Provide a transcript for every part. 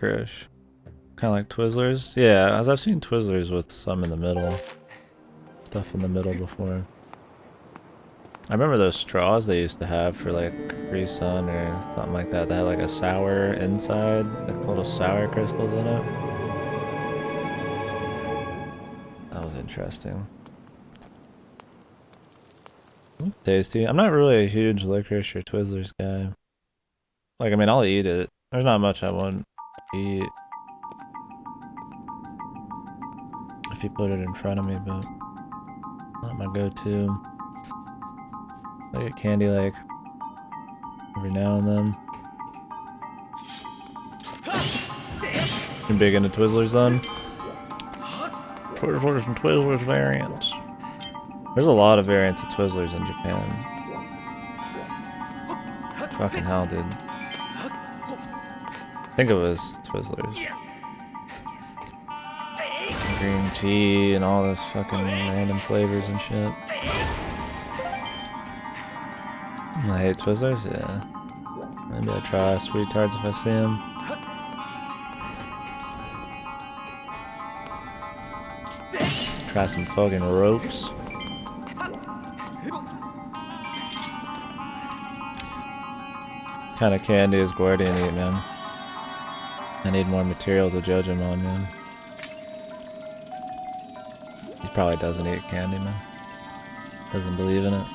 licorice. Kind of like Twizzlers. Yeah, as I've seen Twizzlers with some in the middle. Stuff in the middle before. I remember those straws they used to have for like Capri Sun or something like that. That had like a sour inside, like little sour crystals in it. That was interesting. Tasty. I'm not really a huge licorice or Twizzlers guy. Like, I mean, I'll eat it. There's not much I won't eat if you put it in front of me, but not my go-to. I get candy like every now and then. You're big into Twizzlers then? Twizzlers and Twizzlers variants. There's a lot of variants of Twizzlers in Japan. Fucking hell, dude. I think it was Twizzlers. Green tea and all this fucking random flavors and shit. I hate Twizzlers? Yeah. Maybe I'll try sweet tarts if I see them. Try some fucking ropes. What kind of candy is Guardian eat, man? I need more material to judge him on, man. He probably doesn't eat candy, man. Doesn't believe in it.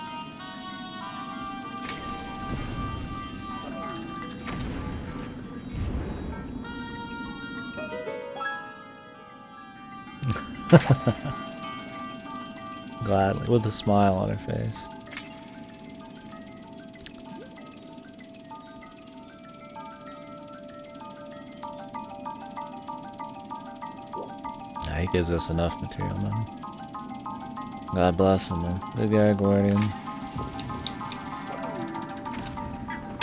Gladly, with a smile on her face. Nah, he gives us enough material, man. God bless him, man. Good guy, Guardian. I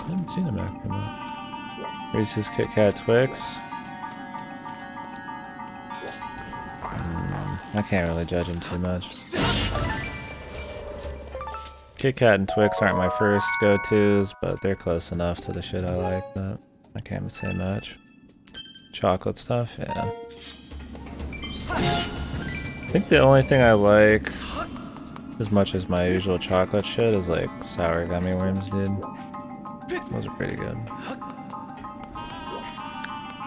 haven't seen him after that. Reese's Kit Kat Twix. I can't really judge him too much. Kit Kat and Twix aren't my first go-tos, but they're close enough to the shit I like that I can't say much. Chocolate stuff, yeah. I think the only thing I like as much as my usual chocolate shit is like sour gummy worms, dude. Those are pretty good.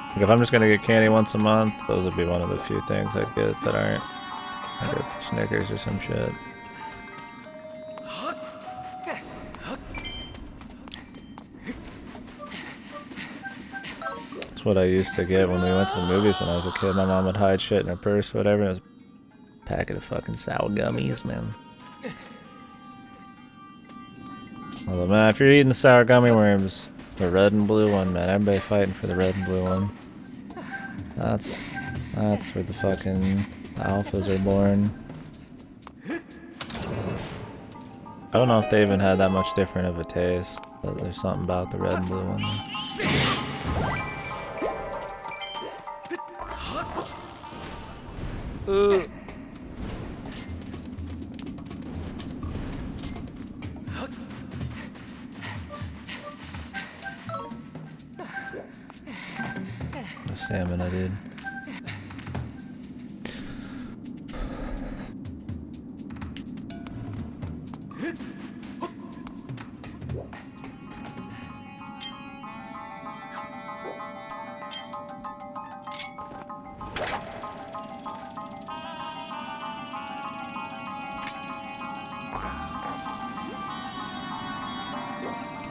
Like if I'm just gonna get candy once a month, those would be one of the few things I get that aren't like a Snickers or some shit. That's what I used to get when we went to the movies when I was a kid. My mom would hide shit in her purse or whatever, and it was a packet of fucking sour gummies, man. Although, man, if you're eating the sour gummy worms, the red and blue one, man, everybody fighting for the red and blue one. That's where the fucking alphas are born. I don't know if they even had that much different of a taste, but there's something about the red and blue one. The salmon I did.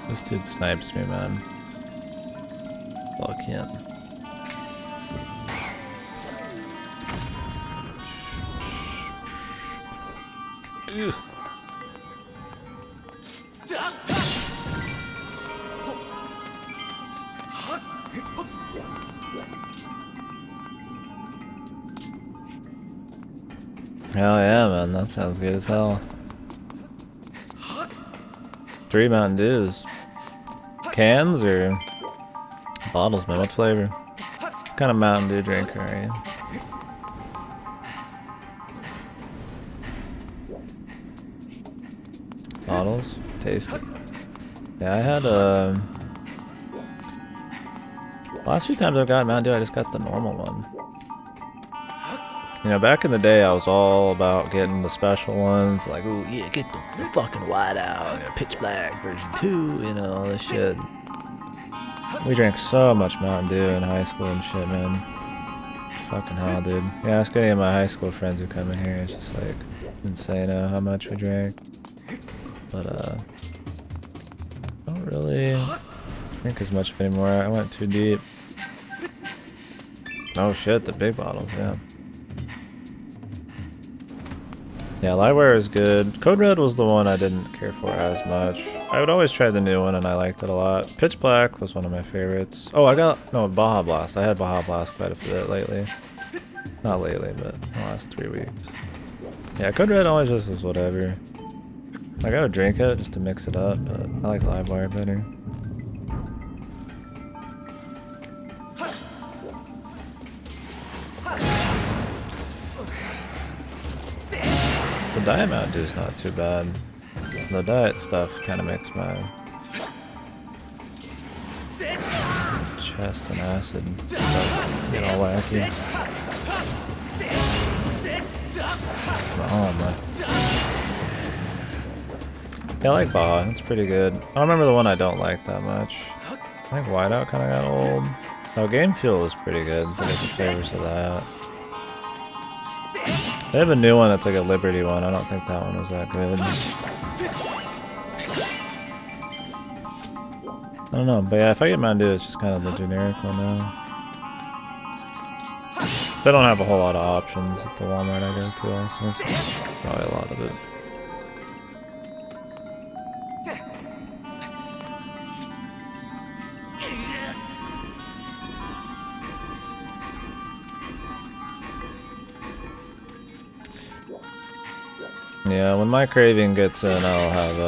This dude snipes me, man. Fuck him. Ugh. Hell yeah, man. That sounds good as hell. 3 Mountain Dews. Cans or bottles, man? What flavor? What kind of Mountain Dew drinker are you? Bottles? Tasty. Yeah, I had Last few times I've gotten Mountain Dew, I just got the normal one. You know, back in the day, I was all about getting the special ones. Like, ooh, yeah, get the fucking white out, pitch black version 2, you know, all this shit. We drank so much Mountain Dew in high school and shit, man. Fucking hell, dude. Yeah, ask any of my high school friends who come in here. It's just like insane how much we drank. But, I don't really drink as much anymore. I went too deep. Oh shit, the big bottles, yeah. Yeah, Livewire is good. Code Red was the one I didn't care for as much. I would always try the new one and I liked it a lot. Pitch Black was one of my favorites. Oh, Baja Blast. I had Baja Blast quite a bit lately. Not lately, but the last 3 weeks. Yeah, Code Red always just was whatever. Like, I would drink it just to mix it up, but I like Livewire better. The Diet Mountain Dew is not too bad. The diet stuff kind of makes my chest and acid get all wacky. Oh my. Yeah, I like Baja. It's pretty good. I don't remember the one I don't like that much. I think Whiteout kind of got old. So Game Fuel is pretty good. They get the flavors of that. They have a new one that's like a Liberty one. I don't think that one was that good. I don't know, but yeah, if I get Mountain Dew, it's just kind of the generic one now. They don't have a whole lot of options at the Walmart I go to, also, so probably a lot of it. Yeah, when my craving gets in, I'll have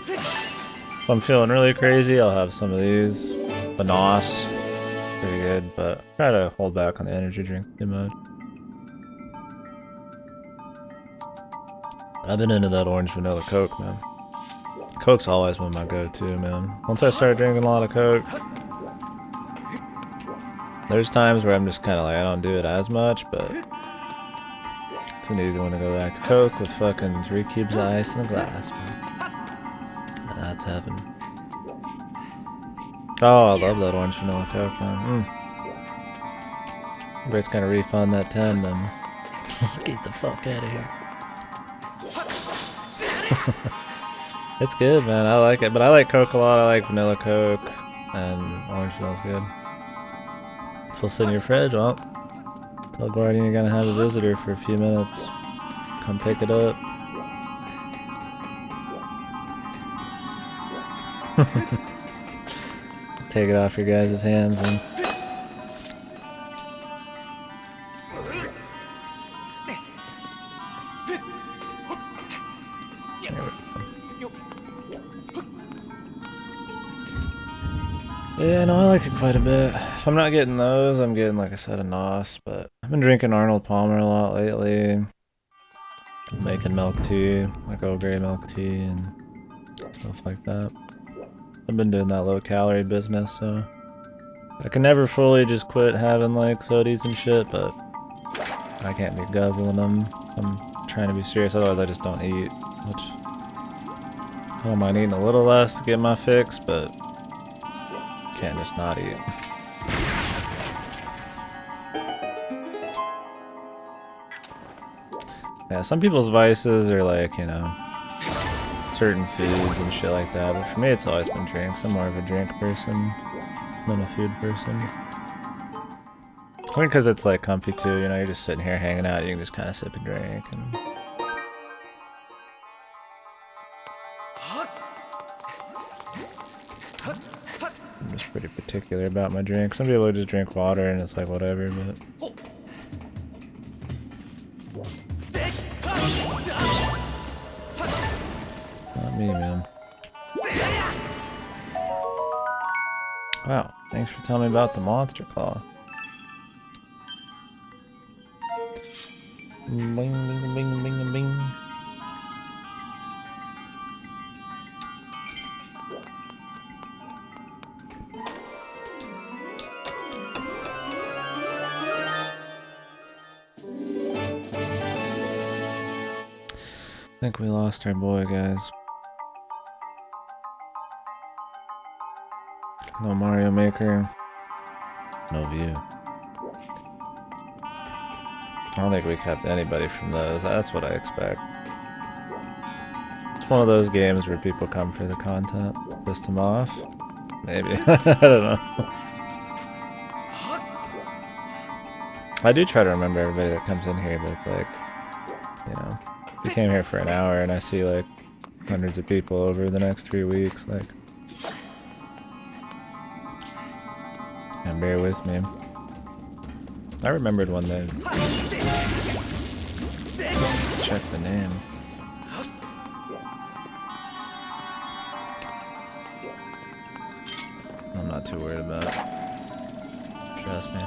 if I'm feeling really crazy, I'll have some of these. The NOS, pretty good, but try to hold back on the energy drink too much. I've been into that orange vanilla Coke, man. Coke's always been my go-to, man. Once I started drinking a lot of Coke, there's times where I'm just kind of like, I don't do it as much, but it's an easy one to go back to Coke with fucking 3 cubes of ice in a glass, man. That's heaven. Oh, I love that orange vanilla Coke, man. I'm just gonna refund that 10, then. Get the fuck out of here. It's good, man. I like it, but I like Coke a lot. I like vanilla Coke, and orange vanilla is good. Still sit in your fridge. Well, tell Guardian you're gonna have a visitor for a few minutes. Come pick it up. Take it off your guys' hands and. Yeah, no, I like it quite a bit. If I'm not getting those, I'm getting, like I said, a NOS, but I've been drinking Arnold Palmer a lot lately. Making milk tea, like Earl Grey milk tea and stuff like that. I've been doing that low-calorie business, so I can never fully just quit having, like, sodies and shit, but I can't be guzzling them. I'm trying to be serious, otherwise I just don't eat, which I don't mind eating a little less to get my fix, but can't just not eat. Yeah, some people's vices are like, you know, certain foods and shit like that, but for me it's always been drinks. I'm more of a drink person than a food person. I think because it's like comfy too, you know, you're just sitting here hanging out, you can just kind of sip and drink. And I'm just pretty particular about my drink. Some people just drink water and it's like whatever, but not me, man. Wow, thanks for telling me about the monster claw. Bing, bing, bing, bing, bing. think we lost our boy, guys. No Mario Maker. No view. I don't think we kept anybody from those. That's what I expect. It's one of those games where people come for the content. Pissed them off? Maybe. I don't know. I do try to remember everybody that comes in here, but like, you know, if you came here for an hour and I see like hundreds of people over the next 3 weeks, like, and bear with me. I remembered one day. Check the name. I'm not too worried about it. Trust me.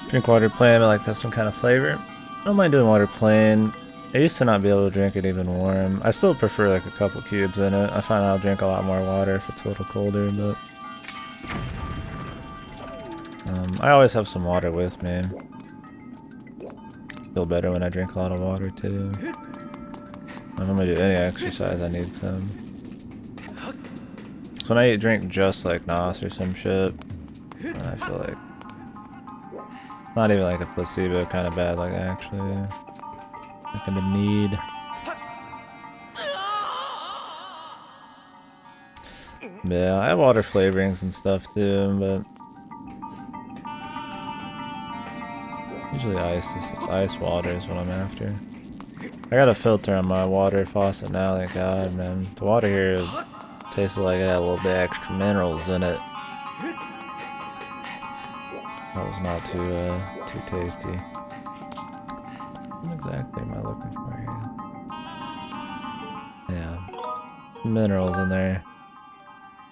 Drink water plain, I like to have some kind of flavor. I don't mind doing water plain. I used to not be able to drink it even warm. I still prefer like a couple cubes in it. I find I'll drink a lot more water if it's a little colder, but I always have some water with me. Feel better when I drink a lot of water too. If I'm gonna do any exercise, I need some. So when I drink just like Nos or some shit, I feel like not even like a placebo kind of bad, like actually like I'm in need. Yeah, I have water flavorings and stuff too, but usually ice water is what I'm after. I got a filter on my water faucet now, thank God, man. The water here tasted like it had a little bit extra minerals in it. That was not too tasty. What exactly am I looking for here? Yeah. Minerals in there.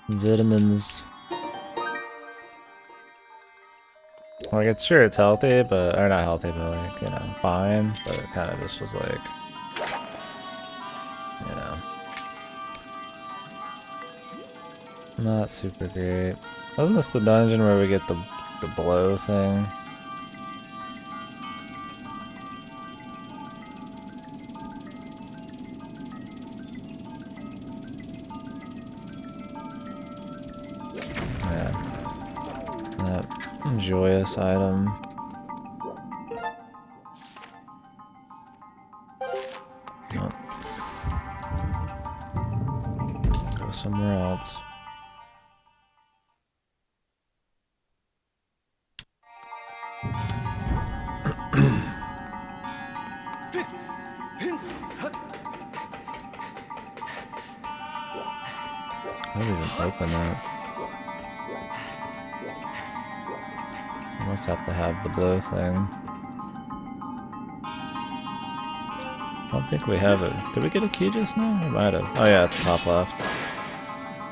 Vitamins. Like, it's sure it's healthy, but, or not healthy, but like, you know, fine, but it kind of just was like, you know, not super great. Wasn't this the dungeon where we get the blow thing? Yeah. That joyous item. Oh. Go somewhere else. I didn't even open that. I must have to have the blow thing. I don't think we have it. Did we get a key just now? We might have. Oh yeah, it's top left.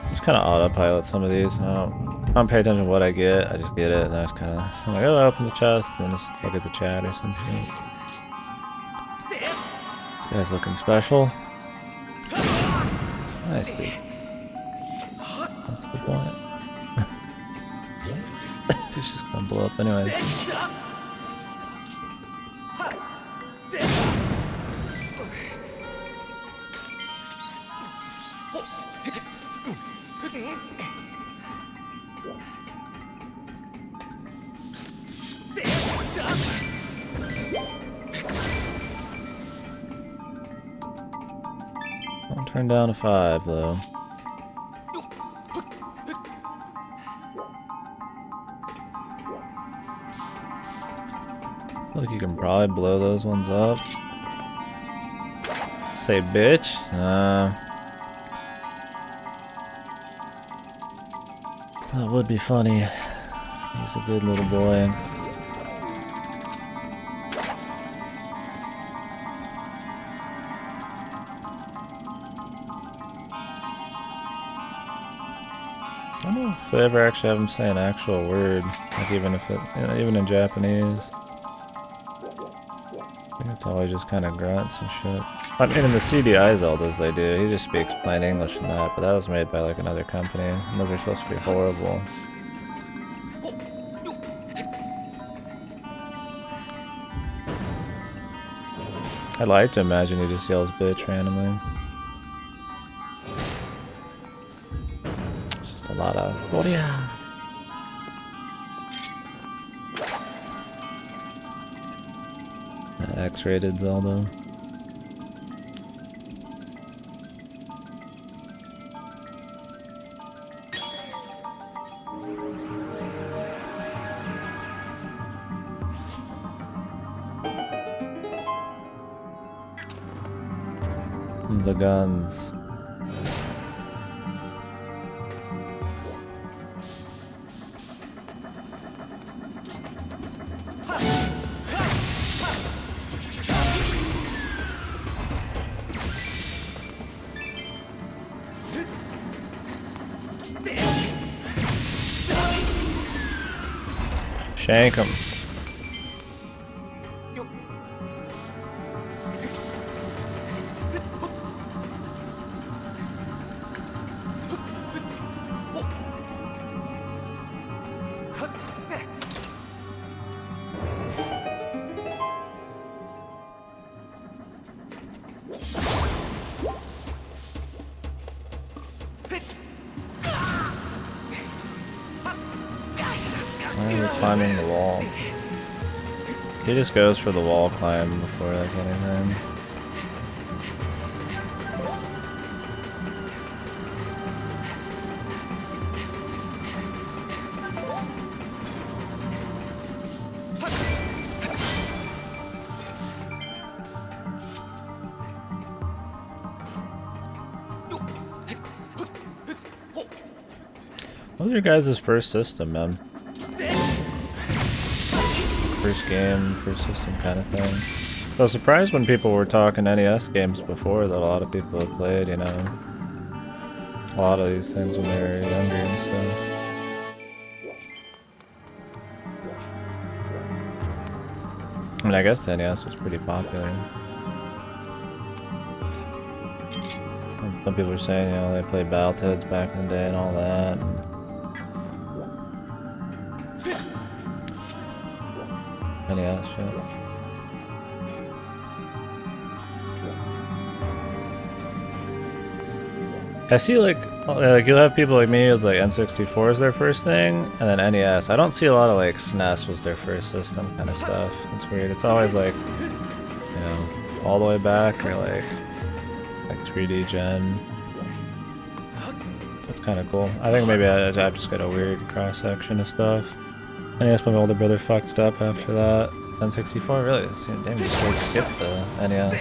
Just kind of autopilot some of these. And I don't pay attention to what I get. I just get it, and I just kind of, I'm like, oh, I open the chest, and then just look at the chat or something. This guy's looking special. Nice, dude. That's the point. He's just gonna blow up anyways. Don't turn down to 5 though. Look, you can probably blow those ones up. Say bitch. That would be funny. He's a good little boy. I don't know if they ever actually have him say an actual word, like even if it, you know, even in Japanese. I think it's always just kind of grunts and shit. I mean, in the CDI Zeldas they do. He just speaks plain English in that, but that was made by like another company, and those are supposed to be horrible. I'd like to imagine he just yells bitch randomly. It's just a lot of Gloria. X-rated Zelda. The guns. Shank him. Why are we climbing the wall? He just goes for the wall climb before like anything. What was your guys' first system, man? First game, first system kind of thing. I was surprised when people were talking NES games before that a lot of people had played, you know. A lot of these things when they were younger and stuff. I mean, I guess the NES was pretty popular. Some people were saying, you know, they played Battletoads back in the day and all that. NES shit. I see like you'll have people like me who's like N64 is their first thing, and then NES. I don't see a lot of like SNES was their first system kind of stuff. It's weird. It's always like, you know, all the way back or like 3D gen. That's kind of cool. I think maybe I've just got a weird cross section of stuff. NES, my older brother fucked it up after that. N64, really? Damn, you just like skipped the NES.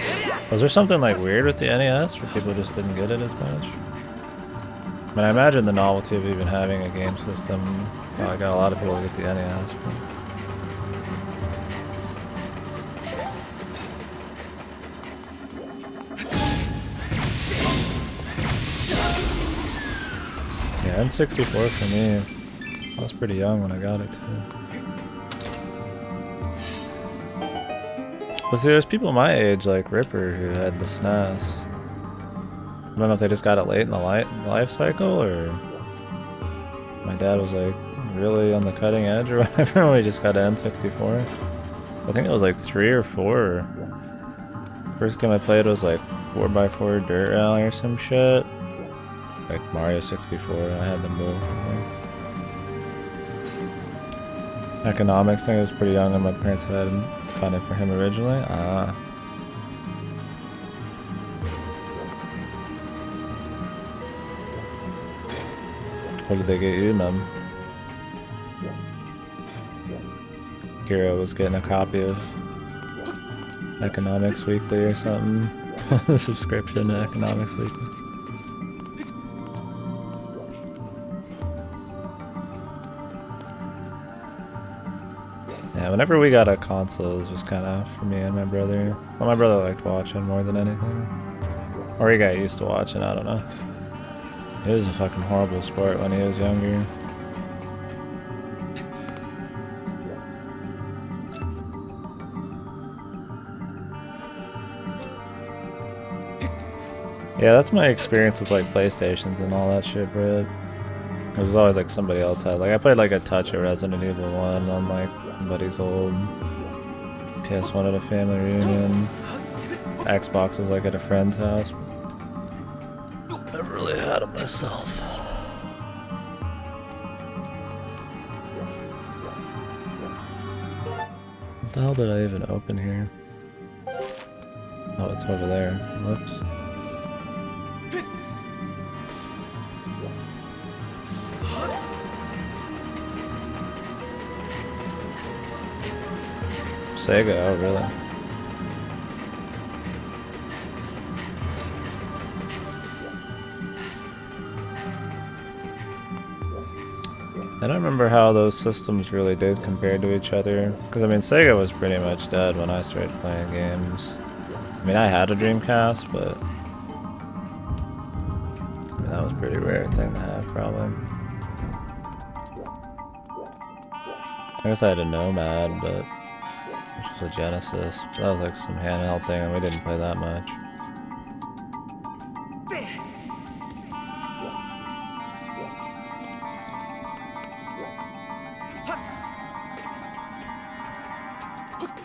Was there something like weird with the NES where people just didn't get it as much? I mean, I imagine the novelty of even having a game system probably got a lot of people to get the NES. But... yeah, N64 for me. I was pretty young when I got it too. But see, there's people my age, like Ripper, who had the SNES. I don't know if they just got it late in the life cycle, or my dad was like really on the cutting edge or whatever when we just got an N64. I think it was like 3 or 4. First game I played was like 4x4 Dirt Rally or some shit. Like Mario 64, I had them both. Economics thing, I was pretty young and my parents had found it for him originally. What did they get you, man? Kira was getting a copy of Economics Weekly or something. Subscription to Economics Weekly. Yeah, whenever we got a console, it was just kind of for me and my brother. Well, my brother liked watching more than anything. Or he got used to watching, I don't know. It was a fucking horrible sport when he was younger. Yeah, that's my experience with like PlayStations and all that shit, bro. It was always like somebody else had. Like I played like a touch of Resident Evil 1 on like somebody's old PS1 at a family reunion. Xbox was like at a friend's house. But never really had them myself. What the hell did I even open here? Oh, it's over there. Whoops. Sega, oh really? I don't remember how those systems really did compared to each other. Because I mean, Sega was pretty much dead when I started playing games. I mean, I had a Dreamcast, but I mean, that was a pretty rare thing to have, probably. I guess I had a Nomad, but which was a Genesis. That was like some handheld thing, and we didn't play that much.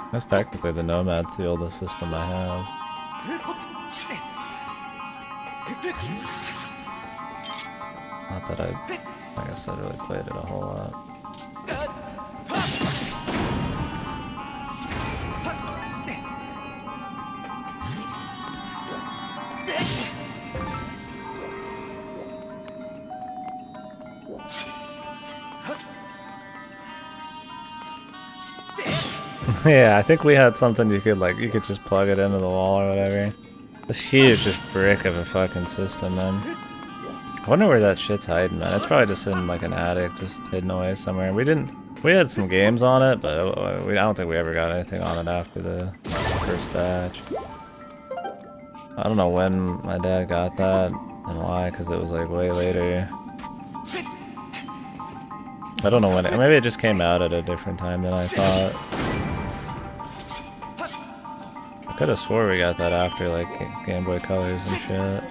I guess technically the Nomad's the oldest system I have. Not that I guess I really played it a whole lot. Yeah, I think we had something you could just plug it into the wall or whatever. This huge just brick of a fucking system, man. I wonder where that shit's hiding, man. It's probably just in like an attic, just hidden away somewhere. We had some games on it, but I don't think we ever got anything on it after the first batch. I don't know when my dad got that and why, because it was like way later. I don't know when maybe it just came out at a different time than I thought. I could have swore we got that after like Game Boy Colors and shit.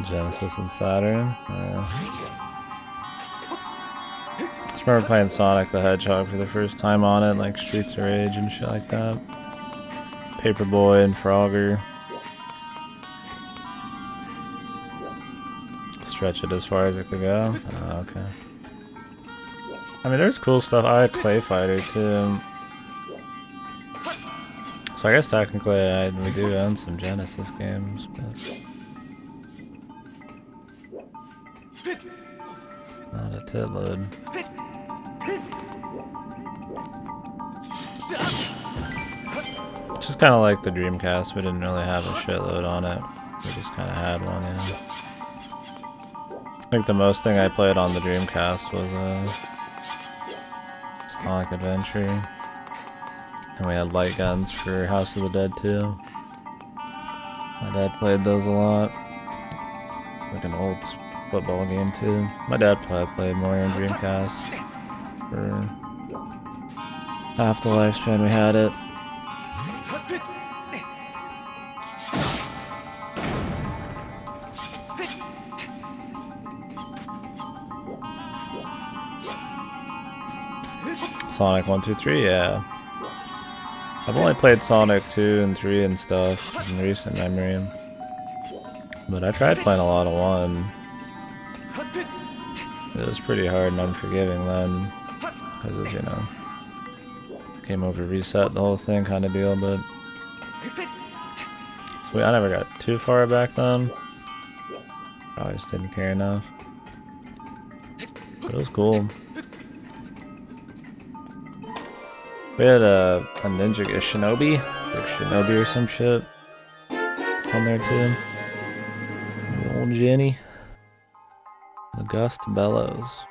Genesis and Saturn. I just remember playing Sonic the Hedgehog for the first time on it, like Streets of Rage and shit like that. Paperboy and Frogger. Stretch it as far as it could go. Oh, okay. I mean, there's cool stuff. I had Clay Fighter too. So I guess technically we do own some Genesis games, but not a titload. Just kind of like the Dreamcast, we didn't really have a shitload on it. We just kind of had one, yeah. I think the most thing I played on the Dreamcast was Sonic Adventure. And we had light guns for House of the Dead too. My dad played those a lot. Like an old football game too. My dad probably played more in Dreamcast for half the lifespan we had it. Sonic 1, 2, 3, yeah. I've only played Sonic 2 and 3 and stuff in recent memory. But I tried playing a lot of 1. It was pretty hard and unforgiving then. Because of, you know, game over, reset, the whole thing kind of deal, but... So I never got too far back then. Probably just didn't care enough. But it was cool. We had a ninja, a shinobi, like shinobi or some shit on there too. The old Jenny. August Bellows.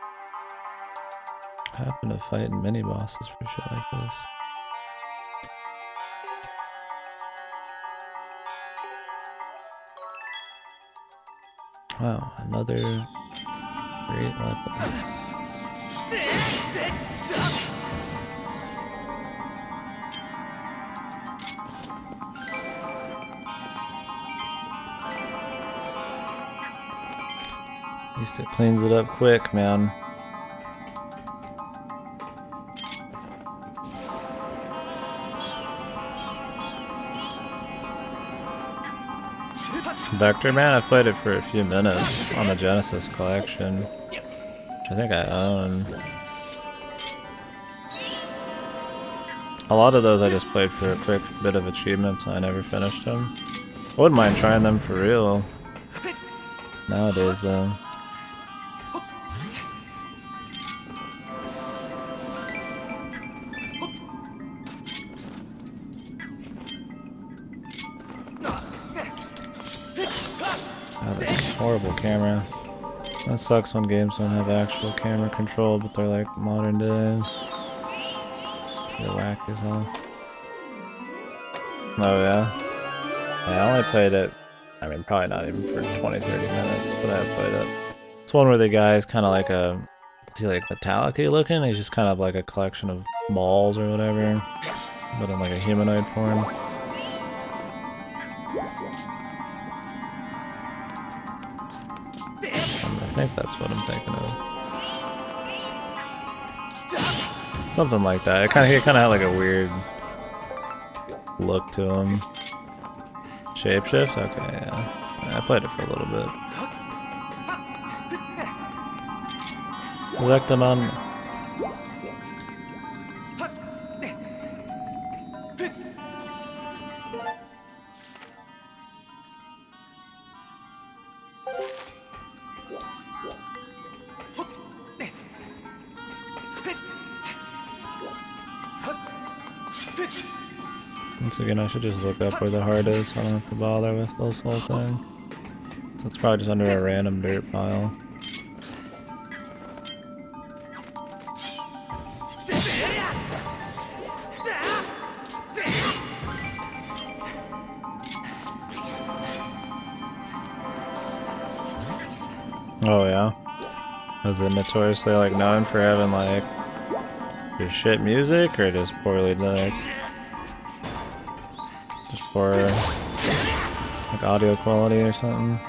Happen to fight in mini bosses for shit like this. Wow, another great weapon. At least it cleans it up quick, man. Vector Man, I've played it for a few minutes on the Genesis collection, which I think I own. A lot of those I just played for a quick bit of achievements and I never finished them. I wouldn't mind trying them for real nowadays though. Oh, that's a horrible camera. That sucks when games don't have actual camera control, but they're like modern days. They're whack as hell. Oh yeah? Yeah, I only played it, I mean probably not even for 20-30 minutes, but I played it. It's one where the guy is kind of like a, is he like metallic-y looking? He's just kind of like a collection of balls or whatever, but in like a humanoid form. I think that's what I'm thinking of. Something like that. It kind of had like a weird look to him. Shapeshift? Okay, yeah. I played it for a little bit. Select him on. Once again, I should just look up where the heart is so I don't have to bother with this whole thing. So it's probably just under a random dirt pile. Oh yeah? Was it notoriously like known for having like just shit music or just poorly like for like audio quality or something?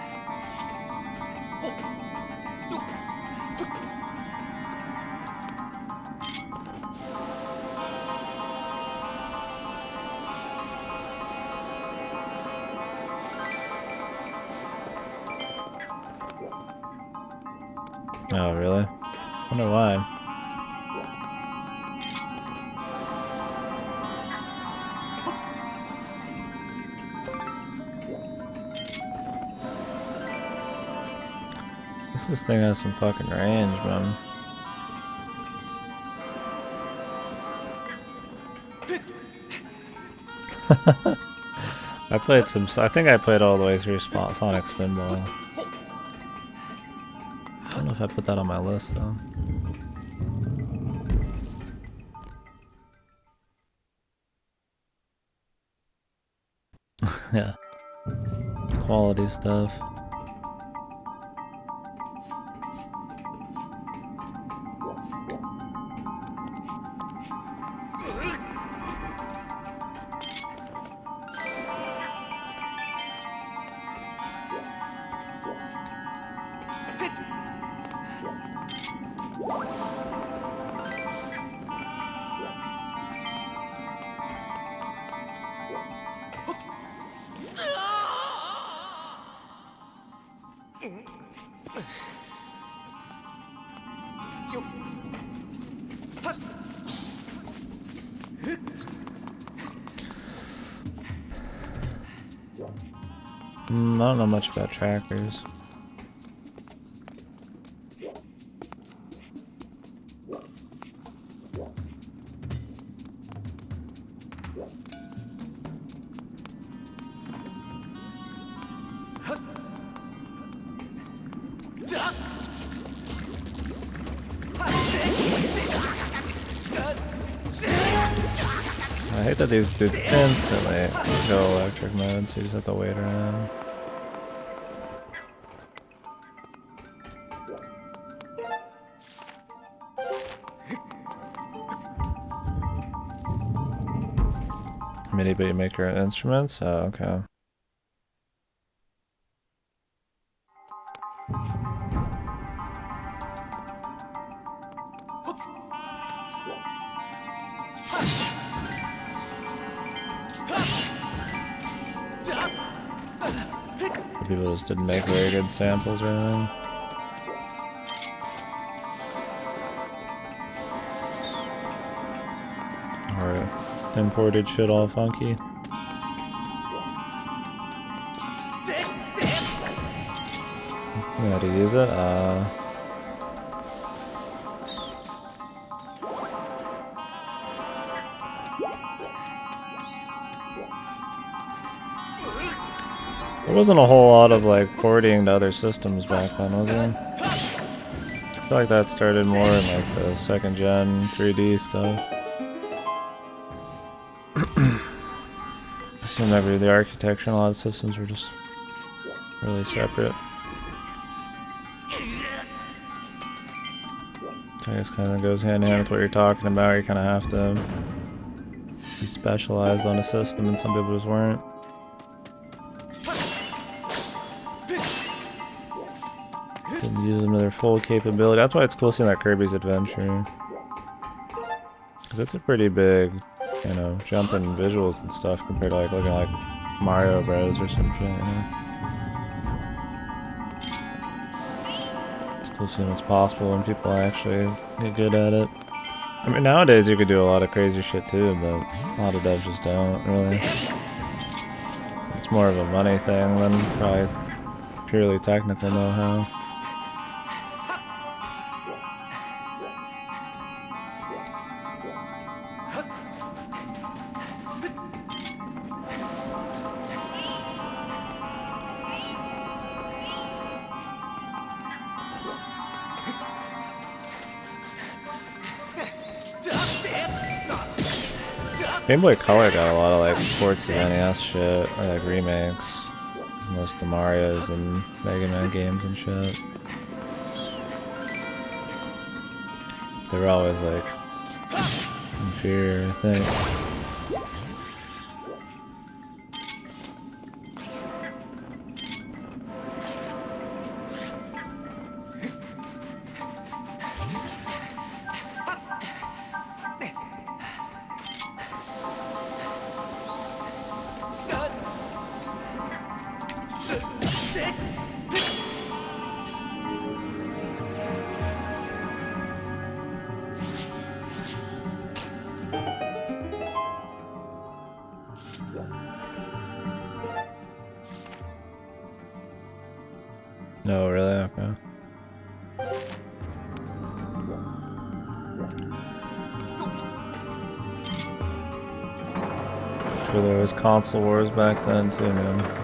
Oh really? Wonder why. This thing has some fucking range, man. I played some. I think I played all the way through Sonic Spinball. I don't know if I put that on my list though. Yeah. Quality stuff. I don't know much about trackers. I hate that these dudes instantly go electric mode, so you just have to wait around. MIDI, but you make your own instruments? Oh, okay. People just didn't make very good samples or anything. Or imported shit all funky. How to use it? There wasn't a whole lot of like porting to other systems back then, was there? I feel like that started more in like the second gen 3D stuff. It seemed like the architecture and a lot of systems were just really separate. So I guess kind of goes hand in hand with what you're talking about. You kind of have to be specialized on a system, and some people just weren't. Didn't use them to their full capability. That's why it's cool seeing that Kirby's Adventure. Because it's a pretty big, you know, jump in visuals and stuff compared to like looking like Mario Bros or some shit, you know? It's cool seeing what's possible when people actually get good at it. I mean, nowadays you could do a lot of crazy shit too, but a lot of devs just don't, really. It's more of a money thing than probably purely technical know-how. Game Boy Color got a lot of like ports of NES shit, or like remakes. Most of the Marios and Mega Man games and shit. They were always like inferior, I think. No, really? Okay. Sure, there was console wars back then too, man.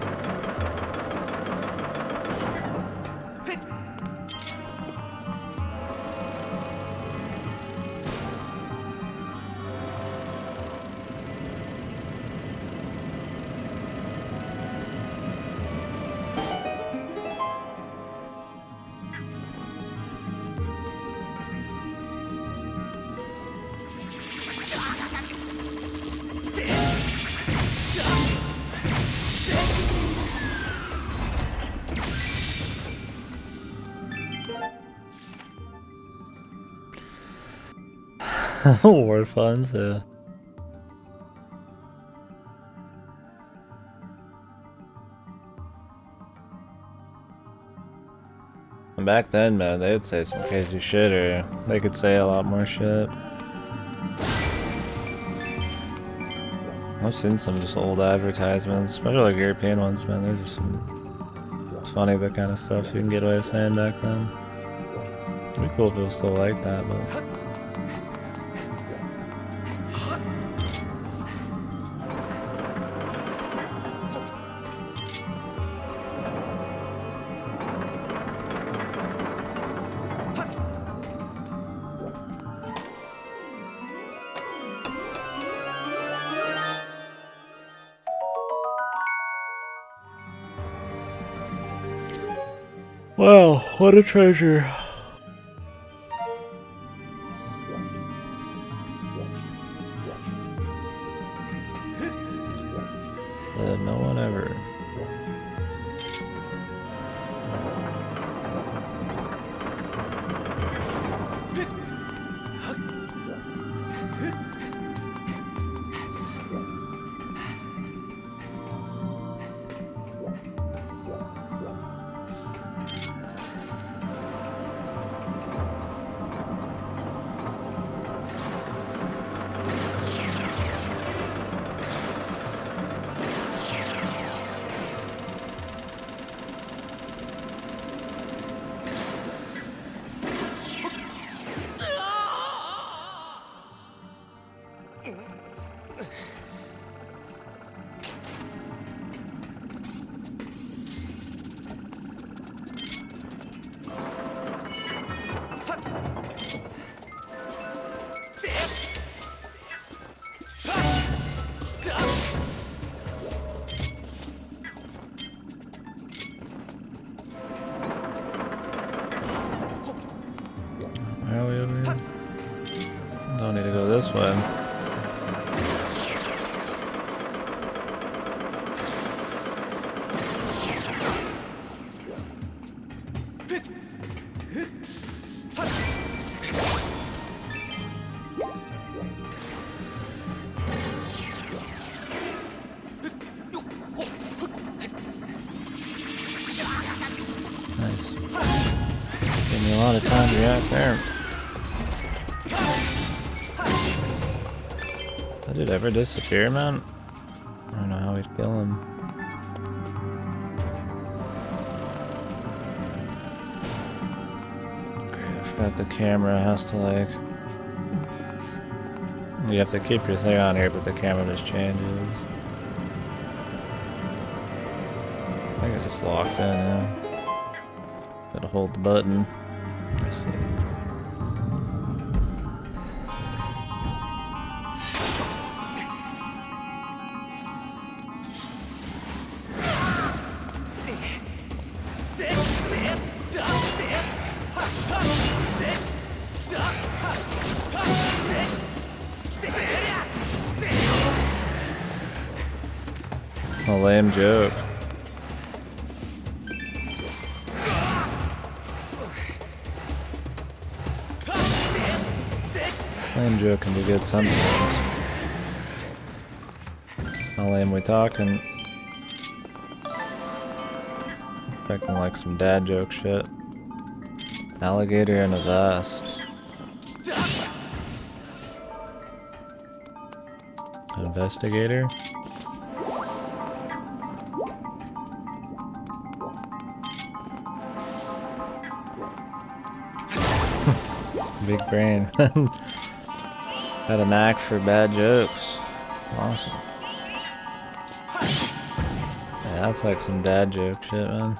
War funds, yeah. And back then, man, they would say some crazy shit, or they could say a lot more shit. I've seen some just old advertisements, especially like European ones, man. They're just it's funny the kind of stuff you can get away with saying back then. It'd be cool if it was still like that, but. Wow, what a treasure. Said no one ever. Where are we over here? Don't need to go this way. Nice. Give me a lot of time to react there. Did it ever disappear, man? I don't know how we'd kill him. Okay, I forgot the camera has to like... You have to keep your thing on here, but the camera just changes. I think it's just locked in, yeah. Gotta hold the button. Let me see. A lame joke. Lame joke can be good sometimes. How lame we talking? Expecting like some dad joke shit. Alligator in a vest. Investigator? Big brain. Got a knack for bad jokes. Awesome. Yeah, that's like some dad joke shit, man.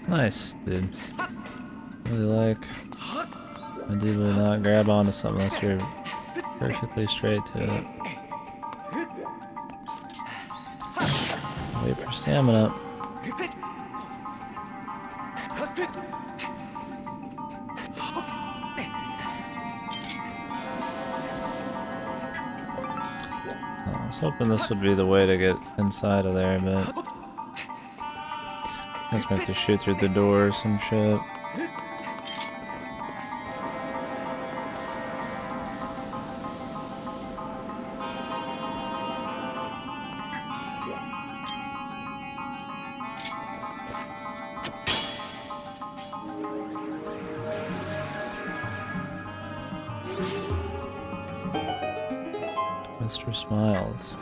Nice, dude. Really like. I do really not grab onto something unless you're perfectly straight to it. Wait for stamina. I was hoping this would be the way to get inside of there, but I guess we have to shoot through the door or some shit. Mr. Smiles.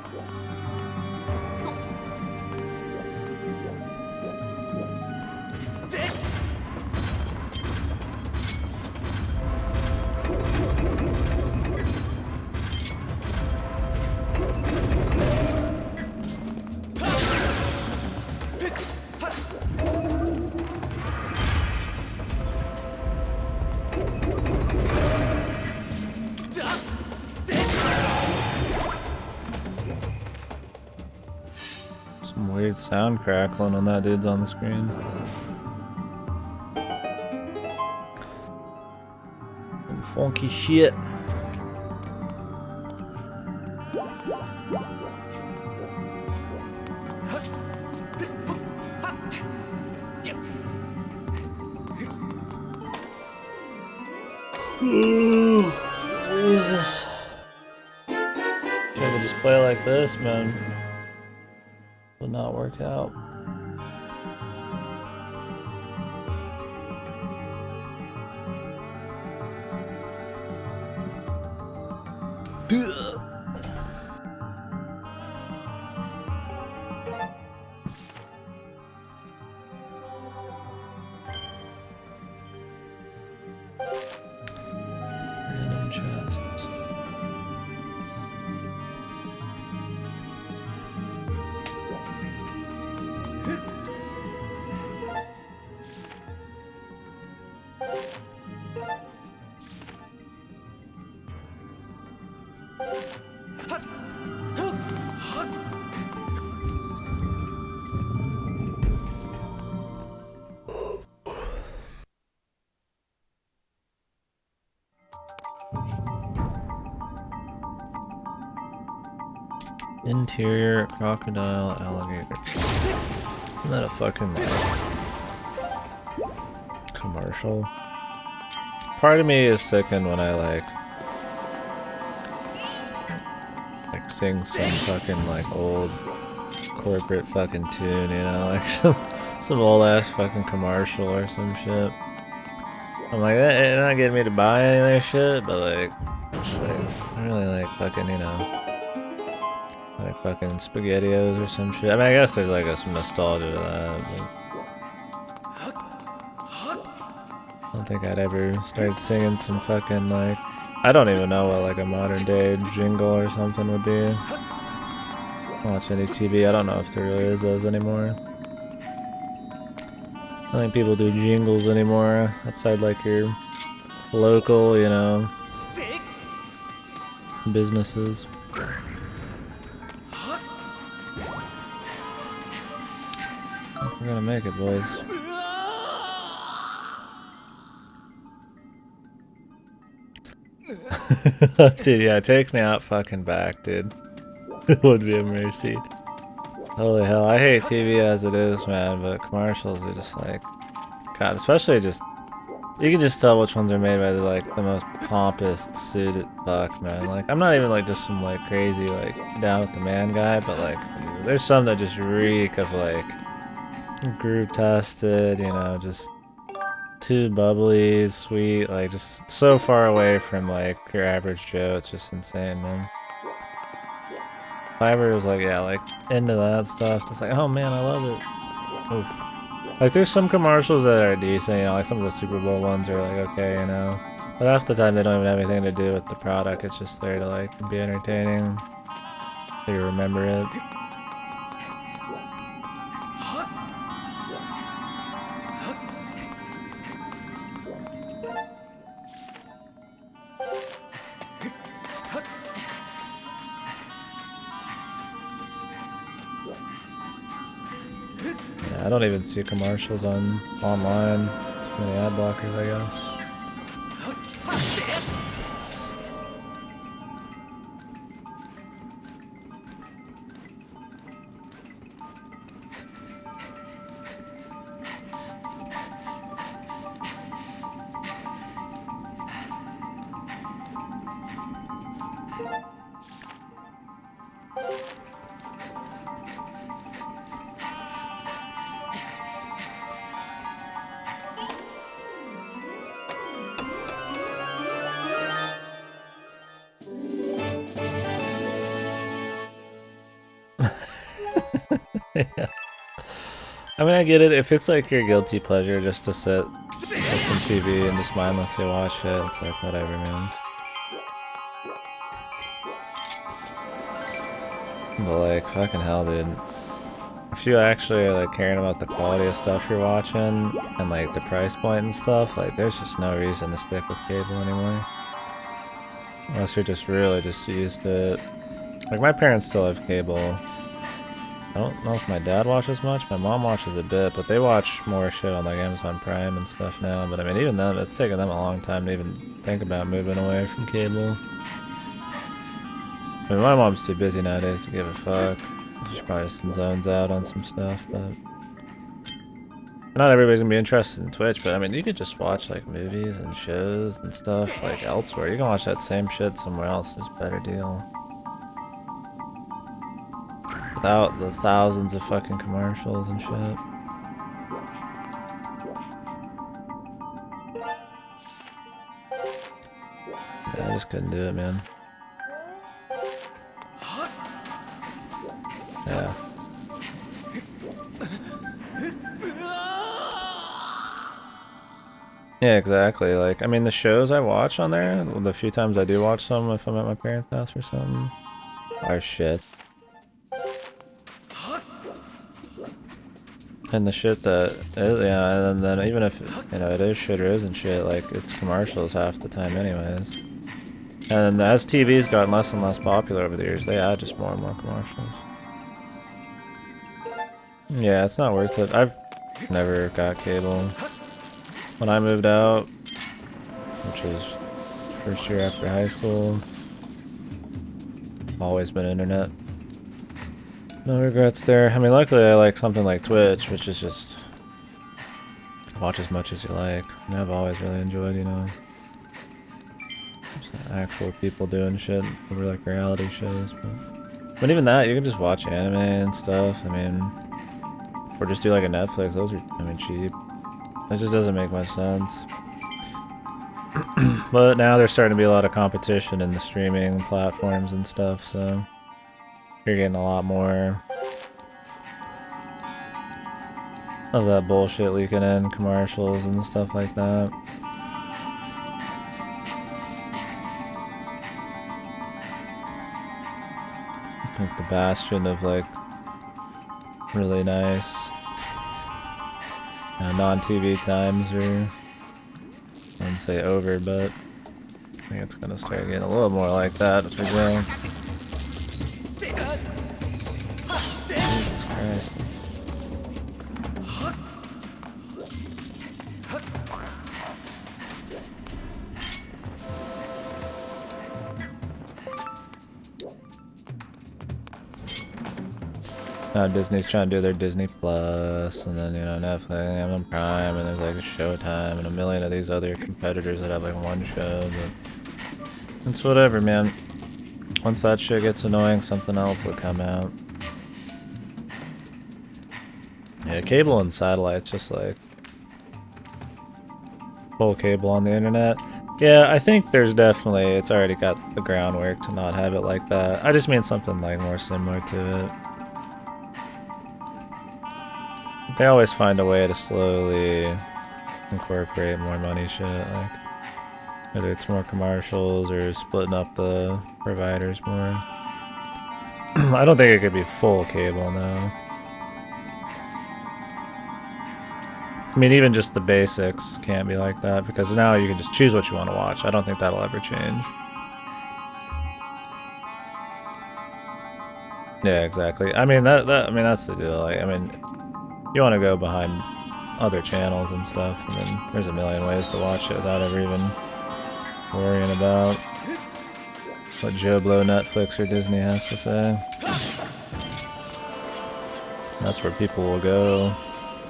Some weird sound crackling when that dude's on the screen. Some funky shit. Jesus. Trying to just play like this, man. Would not work out. Random chests. Interior crocodile alligator. Isn't that a fucking like commercial? Part of me is sickened when I like sing some fucking like old corporate fucking tune, you know, like some old ass fucking commercial or some shit. I'm like, it's not getting me to buy any of their shit, but like, it's like I really like fucking, you know. Like fucking SpaghettiOs or some shit. I mean, I guess there's like some nostalgia to that, but I don't think I'd ever start singing some fucking like... I don't even know what like a modern day jingle or something would be. Watch any TV, I don't know if there really is those anymore. I don't think people do jingles anymore outside like your local, you know, businesses. We're gonna make it, boys. Dude, yeah, take me out fucking back, dude. It would be a mercy. Holy hell, I hate TV as it is, man, but commercials are just like... God, especially just... You can just tell which ones are made by the, like, the most pompous suited fuck, man. Like, I'm not even, like, just some, like, crazy, like, down with the man guy, but, like, there's some that just reek of, like... Group tested, you know, just too bubbly, sweet, like just so far away from like your average Joe. It's just insane, man. Fiverr was like, yeah, like into that stuff. Just like, oh man, I love it. Oof. Like there's some commercials that are decent, you know, like some of the Super Bowl ones are like okay, you know. But half the time they don't even have anything to do with the product. It's just there to like be entertaining. So you remember it. I don't even see commercials online. Too many ad blockers, I guess. Yeah. I mean, I get it. If it's like your guilty pleasure just to sit with some TV and just mindlessly watch it, it's like whatever, man. But like, fucking hell, dude. If you actually are like caring about the quality of stuff you're watching and like the price point and stuff, like there's just no reason to stick with cable anymore. Unless you're just really just used to it. Like my parents still have cable. I don't know if my dad watches much. My mom watches a bit, but they watch more shit on like Amazon Prime and stuff now. But I mean, even them, it's taken them a long time to even think about moving away from cable. I mean, my mom's too busy nowadays to give a fuck. She probably just zones out on some stuff, but not everybody's gonna be interested in Twitch. But I mean, you could just watch like movies and shows and stuff like elsewhere. You can watch that same shit somewhere else. It's a better deal. Without the thousands of fucking commercials and shit. Yeah, I just couldn't do it, man. Yeah. Yeah, exactly. Like, I mean, the shows I watch on there, the few times I do watch some if I'm at my parents' house or something, are shit. And the shit that is, yeah, and then even if, you know, it is shit or isn't shit, like, it's commercials half the time anyways. And as TV's gotten less and less popular over the years, they add just more and more commercials. Yeah, it's not worth it. I've never got cable. When I moved out, which was first year after high school, always been internet. No regrets there. I mean, luckily I like something like Twitch, which is just watch as much as you like. I mean, I've always really enjoyed, you know, just actual people doing shit over like reality shows. But even that, you can just watch anime and stuff. I mean, or just do like a Netflix. Those are, I mean, cheap. It just doesn't make much sense. But now there's starting to be a lot of competition in the streaming platforms and stuff, so you're getting a lot more of that bullshit leaking in, commercials and stuff like that. I think the bastion of like really nice non-TV times are, I wouldn't say over, but I think it's gonna start getting a little more like that as we go. Jesus Christ. Now Disney's trying to do their Disney Plus, and then, you know, Netflix, Amazon Prime, and there's like Showtime, and a million of these other competitors that have like one show, but it's whatever, man. Once that shit gets annoying, something else will come out. Yeah, cable and satellite's just like full cable on the internet. Yeah, I think there's definitely, it's already got the groundwork to not have it like that. I just mean something like more similar to it. They always find a way to slowly incorporate more money shit, like whether it's more commercials or splitting up the providers more. I don't think it could be full cable now. I mean, even just the basics can't be like that, because now you can just choose what you want to watch. I don't think that'll ever change. Yeah, exactly. I mean, that's the deal. Like, I mean, you want to go behind other channels and stuff, and then there's a million ways to watch it without ever even worrying about what Joe Blow Netflix or Disney has to say. That's where people will go.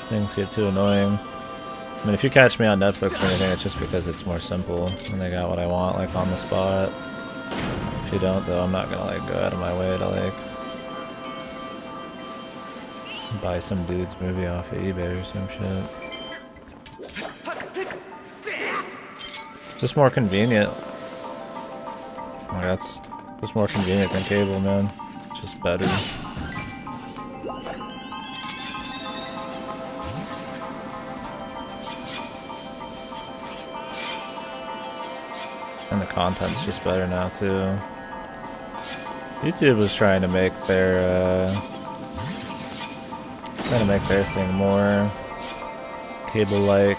Things get too annoying. I mean, if you catch me on Netflix or anything, it's just because it's more simple and they got what I want, like, on the spot. If you don't, though, I'm not gonna, like, go out of my way to, like, buy some dude's movie off of eBay or some shit. Just more convenient. Like, that's just more convenient than cable, man. It's just better. And the content's just better now too. YouTube was trying to make their thing more cable-like.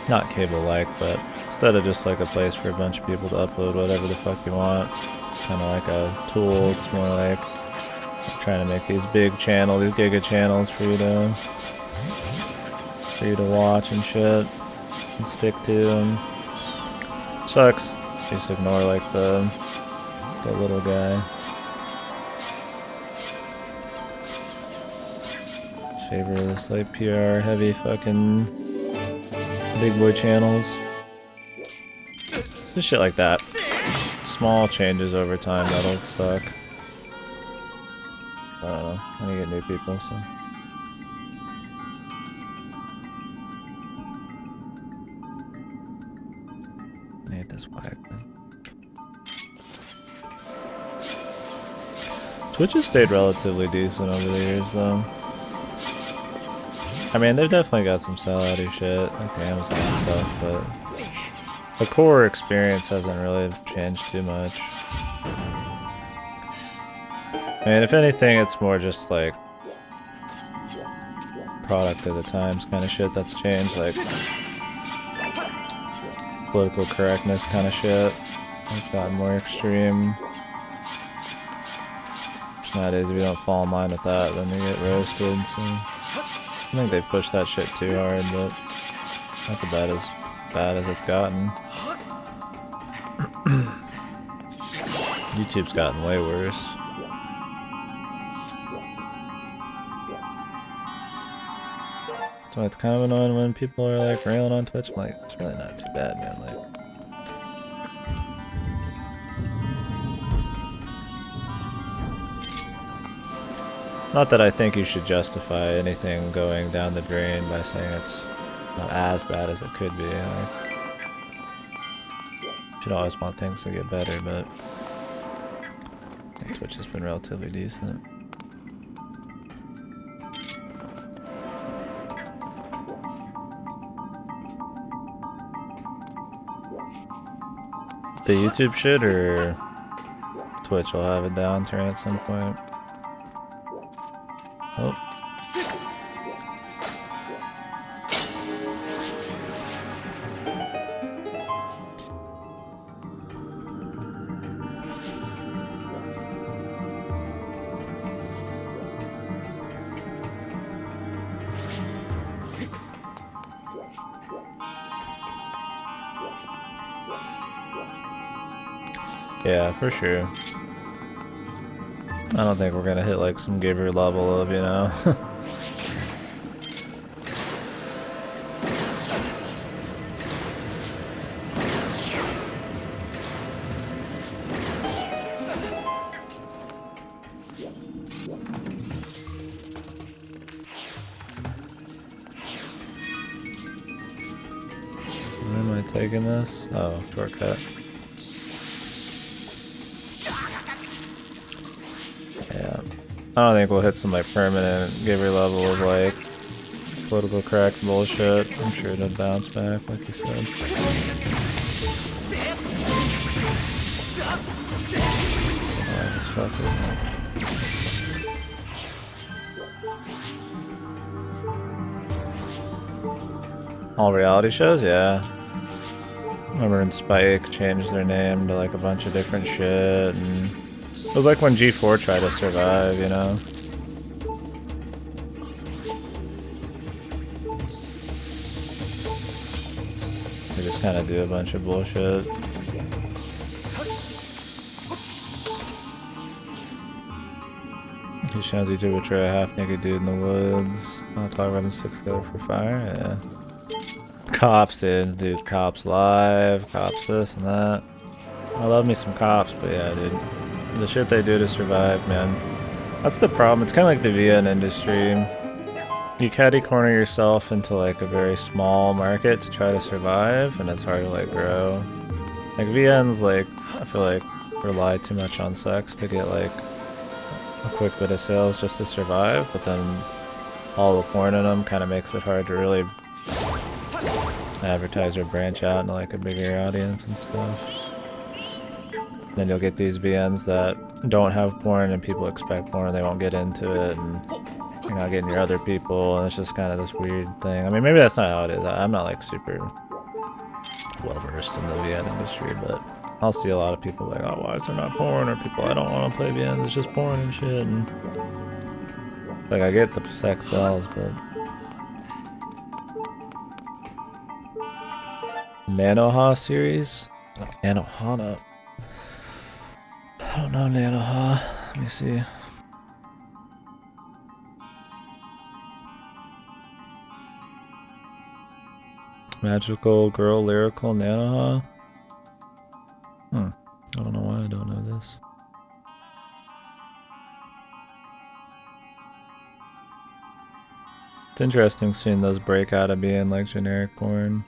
Not cable-like, but instead of just like a place for a bunch of people to upload whatever the fuck you want, kind of like a tool. It's more like trying to make these big channels, these giga channels for you to watch and shit and stick to. And sucks. Just ignore like the little guy. Favor this like PR heavy fucking big boy channels. Just shit like that. Small changes over time that'll suck. I don't know. I need to get new people, so. I hate this whack thing. Twitch has stayed relatively decent over the years, though. I mean, they've definitely got some sellouty shit, like the Amazon stuff, but the core experience hasn't really changed too much. I mean, if anything, it's more just like product of the times kind of shit that's changed, like political correctness kind of shit. It's gotten more extreme. Nowadays, if you don't fall in line with that, then you get roasted. So I think they've pushed that shit too hard, but that's about as bad as it's gotten. YouTube's gotten way worse. So it's kind of annoying when people are like railing on Twitch. I'm like, it's really not too bad, man. Like, not that I think you should justify anything going down the drain by saying it's not as bad as it could be. Like, you should always want things to get better, but I think Twitch has been relatively decent. The YouTube shit, or Twitch will have a downturn at some point? Oh. Yeah, for sure. I don't think we're gonna hit like some giver level of, you know. Where am I taking this? Oh, shortcut. Yeah. I don't think we'll hit some like permanent giver level of like political correct bullshit. I'm sure it'll bounce back, like you said. Oh, this fucker. All reality shows, yeah. Remember when Spike changed their name to like a bunch of different shit, and it was like when G4 tried to survive, you know? They just kind of do a bunch of bullshit. He shows YouTube would try a half-naked dude in the woods. I'll talk about them 6 together for fire, yeah. Cops, dude, cops live, cops this and that. I love me some cops, but yeah, dude. The shit they do to survive, man. That's the problem. It's kind of like the VN industry. You caddy corner yourself into like a very small market to try to survive, and it's hard to like grow. Like VNs, like, I feel like rely too much on sex to get like a quick bit of sales just to survive, but then all the porn in them kind of makes it hard to really advertise or branch out into like a bigger audience and stuff. Then you'll get these VNs that don't have porn and people expect porn and they won't get into it, and you're not getting your other people, and it's just kind of this weird thing. I mean, maybe that's not how it is. I'm not like super well versed in the VN industry, but I'll see a lot of people like, oh, why is there not porn? Or people, I don't want to play VNs, it's just porn and shit. And like, I get the sex sells, but Nanoha series? Oh, Nanohana. I don't know Nanoha. Let me see. Magical girl lyrical Nanoha? I don't know why I don't know this. It's interesting seeing those break out of being like generic porn.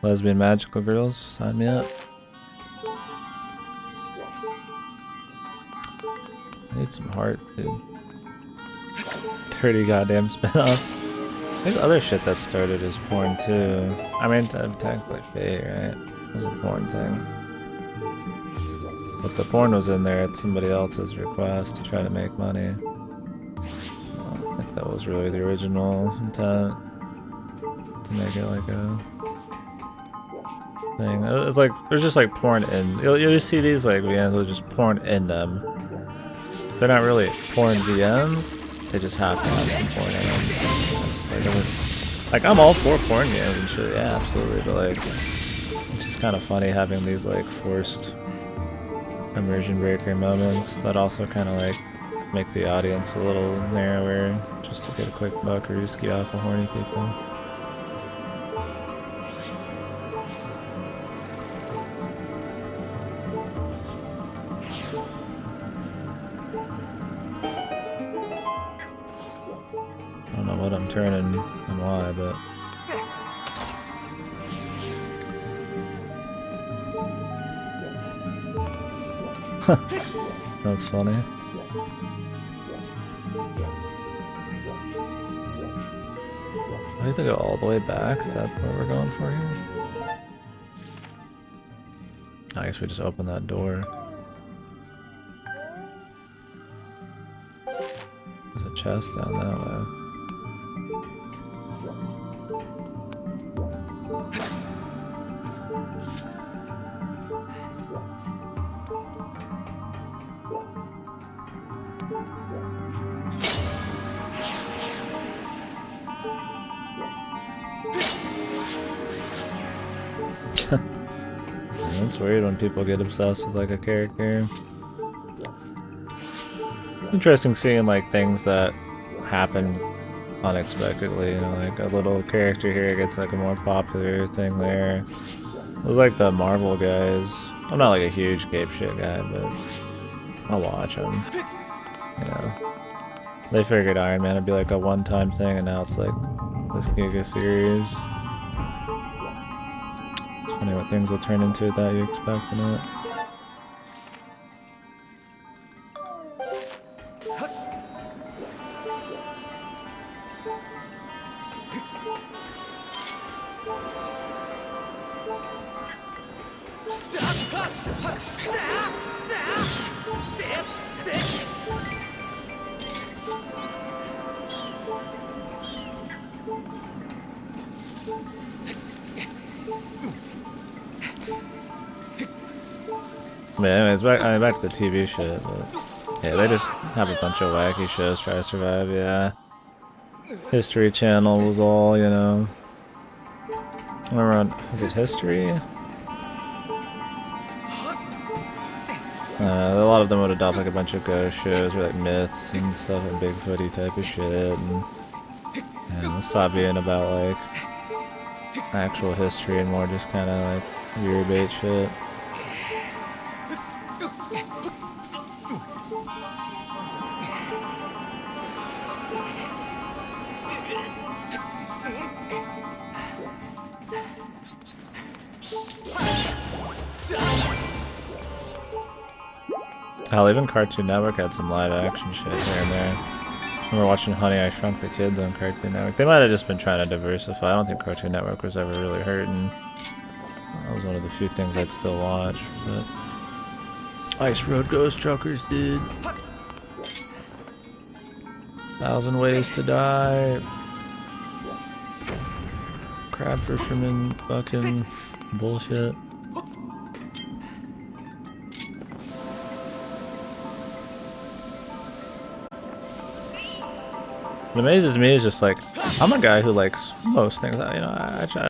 Lesbian magical girls, sign me up. I need some heart, dude. 30 goddamn spin-offs. There's other shit that started as porn too. I mean, technically Faye, right? It was a porn thing. But the porn was in there at somebody else's request to try to make money. I think that was really the original intent. To make it like a thing. It's like, there's just like porn in. You'll just see these like VNs with just porn in them. They're not really porn VNs. They just have to have some porn in them. Like, I'm all for porn games and shit, yeah, absolutely, but like, it's just kind of funny having these like forced immersion breaker moments that also kind of like make the audience a little narrower just to get a quick buckarooski off of horny people. I don't know what I'm turning and why, but that's funny. I have to go all the way back. Is that what we're going for here? I guess we just open that door. There's a chest down that way. It's weird when people get obsessed with like a character. It's interesting seeing like things that happen unexpectedly, you know, like a little character here gets like a more popular thing there. It was like the Marvel guys. I'm not like a huge Gabe shit guy, but I'll watch them. You know, they figured Iron Man would be like a one-time thing, and now it's like this Giga series. Funny what things will turn into without you expecting it. But anyways, back to the TV shit, but yeah, they just have a bunch of wacky shows try to survive, yeah. History Channel was all, you know. I remember on, was it History? A lot of them would adopt like a bunch of ghost shows or like myths and stuff and Bigfooty type of shit, and let's stop being about like actual history and more just kind of like weird bait shit. Hell, even Cartoon Network had some live action shit here and there. Remember watching Honey, I Shrunk the Kids on Cartoon Network. They might have just been trying to diversify. I don't think Cartoon Network was ever really hurting. That was one of the few things I'd still watch. But Ice Road Ghost Truckers, dude. 1,000 Ways to Die. Crab fisherman, fucking bullshit. What amazes me is just like, I'm a guy who likes most things. You know, I try